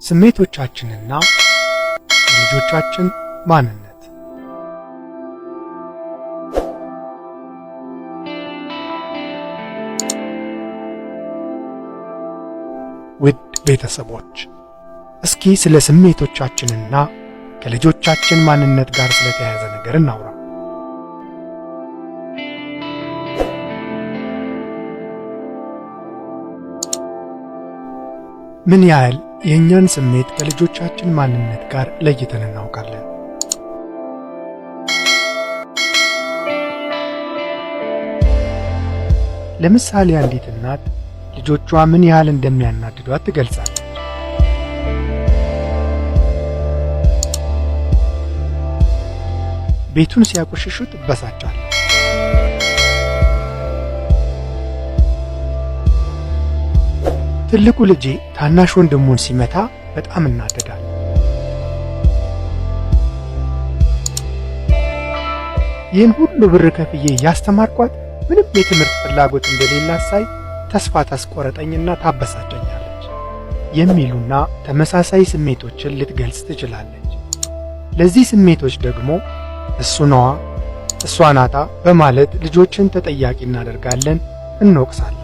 ስሜቶቻችንና የልጆቻችን ማንነት። ውድ ቤተሰቦች፣ እስኪ ስለ ስሜቶቻችንና ከልጆቻችን ማንነት ጋር ስለተያያዘ ነገር እናውራ። ምን ያህል የእኛን ስሜት ከልጆቻችን ማንነት ጋር ለይተን እናውቃለን? ለምሳሌ አንዲት እናት ልጆቿ ምን ያህል እንደሚያናድዷት ትገልጻለች። ቤቱን ሲያቆሽሹ ትበሳጫለች። ትልቁ ልጄ ታናሽ ወንድሙን ሲመታ በጣም እናደዳል። ይህን ሁሉ ብር ከፍዬ ያስተማርኳት ምንም የትምህርት ፍላጎት እንደሌላት ሳይ ተስፋ ታስቆረጠኝና ታበሳጨኛለች የሚሉና ተመሳሳይ ስሜቶችን ልትገልጽ ትችላለች። ለዚህ ስሜቶች ደግሞ እሱ ነዋ፣ እሷ ናታ በማለት ልጆችን ተጠያቂ እናደርጋለን፣ እንወቅሳለን።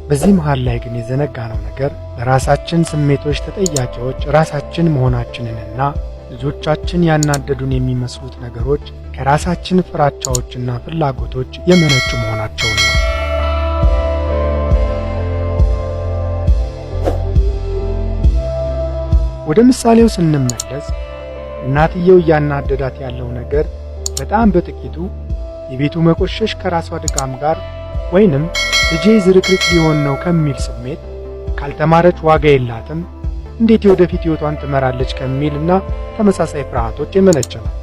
በዚህ መሃል ላይ ግን የዘነጋነው ነገር ለራሳችን ስሜቶች ተጠያቂዎች ራሳችን መሆናችንንና ልጆቻችን ያናደዱን የሚመስሉት ነገሮች ከራሳችን ፍራቻዎችና ፍላጎቶች የመነጩ መሆናቸውን ነው። ወደ ምሳሌው ስንመለስ እናትየው እያናደዳት ያለው ነገር በጣም በጥቂቱ የቤቱ መቆሸሽ ከራሷ ድካም ጋር ወይንም ልጄ ዝርክርክ ሊሆን ነው ከሚል ስሜት፣ ካልተማረች ዋጋ የላትም፣ እንዴት የወደፊት ሕይወቷን ትመራለች ከሚልና ተመሳሳይ ፍርሃቶች የመነጨ ነው።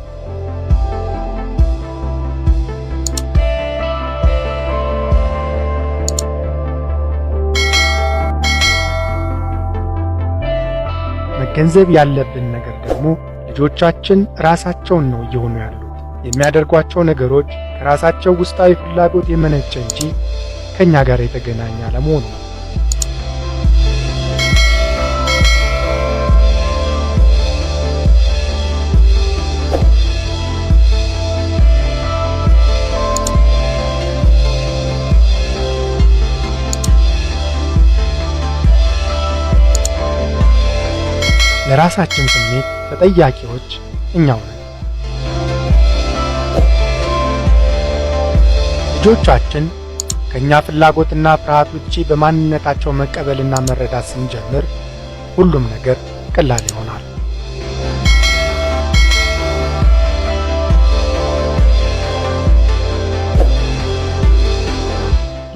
መገንዘብ ያለብን ነገር ደግሞ ልጆቻችን ራሳቸውን ነው እየሆኑ ያሉት። የሚያደርጓቸው ነገሮች ከራሳቸው ውስጣዊ ፍላጎት የመነጨ እንጂ ከኛ ጋር የተገናኘ አለመሆኑ ነው። ለራሳችን ስሜት ተጠያቂዎች እኛው ነን። ልጆቻችን ከኛ ፍላጎትና ፍርሃት ውጪ በማንነታቸው መቀበልና መረዳት ስንጀምር ሁሉም ነገር ቀላል ይሆናል።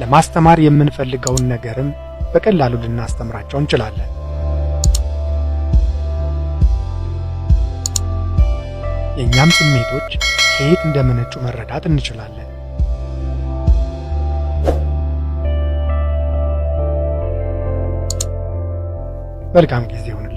ለማስተማር የምንፈልገውን ነገርም በቀላሉ ልናስተምራቸው እንችላለን። የእኛም ስሜቶች ከየት እንደመነጩ መረዳት እንችላለን። መልካም ጊዜ ይሁንልን።